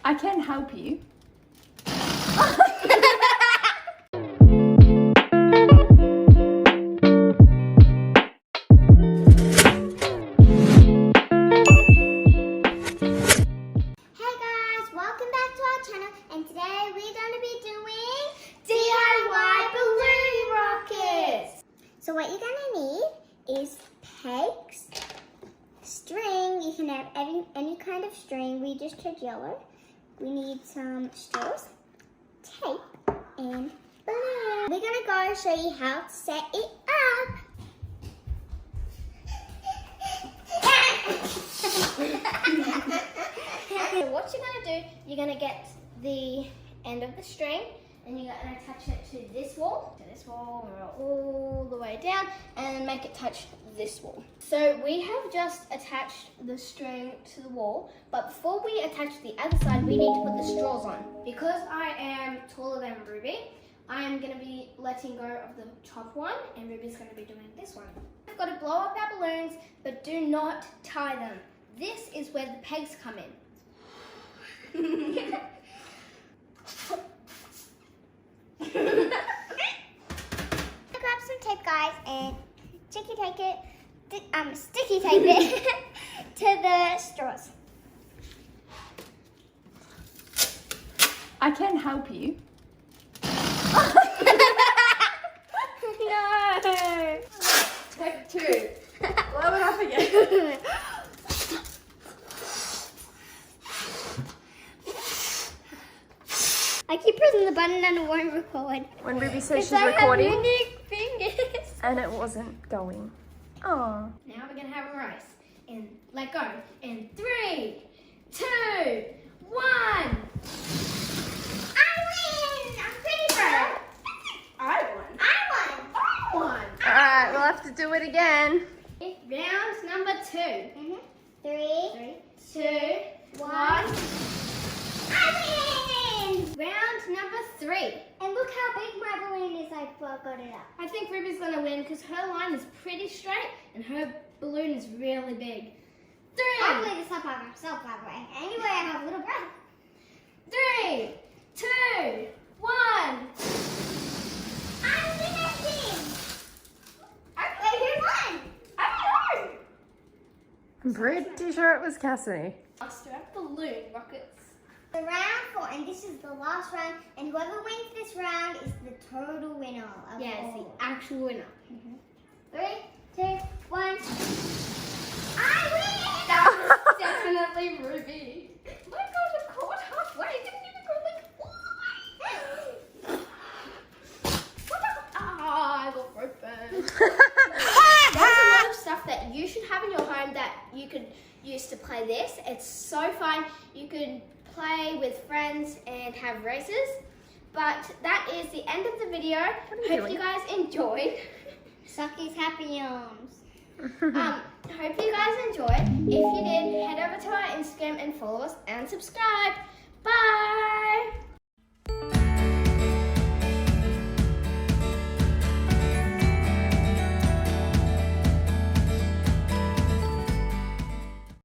I can help you. So what you're gonna need is pegs, string. You can have any kind of string. We just chose yellow. We need some straws, tape, and balloon. We're gonna go show you how to set it up. So what you're gonna do, you're gonna get the end of the string and you're gonna attach it to this wall, all the way down, and make it touch this wall. So we have just attached the string to the wall, but before we attach the other side, we need to put the straws on. Because I am taller than Ruby, I am gonna be letting go of the top one, and Ruby's gonna be doing this one. We've got to blow up our balloons, but do not tie them. This is where the pegs come in. Grab some tape, guys, and sticky tape it to the straws. I can help you. No. Take two. Blow it up again. I keep pressing the button and it won't record. When Ruby says she's I recording, have unique fingers. and it wasn't going. Oh. Now we're gonna have a race. And let go. In 3, 2, 1. I win! I'm pretty sure. I won. I won. Alright, we'll have to do it again. Round number 2. 3, 2, 1. I win! Round number 3. And look how big my balloon is. I got it up. I think Ruby's gonna win because her line is pretty straight and her balloon is really big. 3. I blew this up by myself, by the way. Anyway, I have a little breath. 3, 2, 1. I'm winning! Who won? I don't know. I'm pretty sure it was Cassidy. Master of balloon rockets. The round 4, and this is the last round, and whoever wins this round is the total winner of Yes, all. the actual winner. 3, 2, 1. I win! That was definitely Ruby. Oh my gosh, I caught halfway. I didn't even go like all the way. Ah, I got broken. There's a lot of stuff that you should have in your home that you could use to play this. It's so fun. You could play with friends and have races. But that is the end of the video. Hope you guys enjoyed. Sucky's happy arms. Hope you guys enjoyed. If you did, head over to our Instagram and follow us and subscribe. Bye!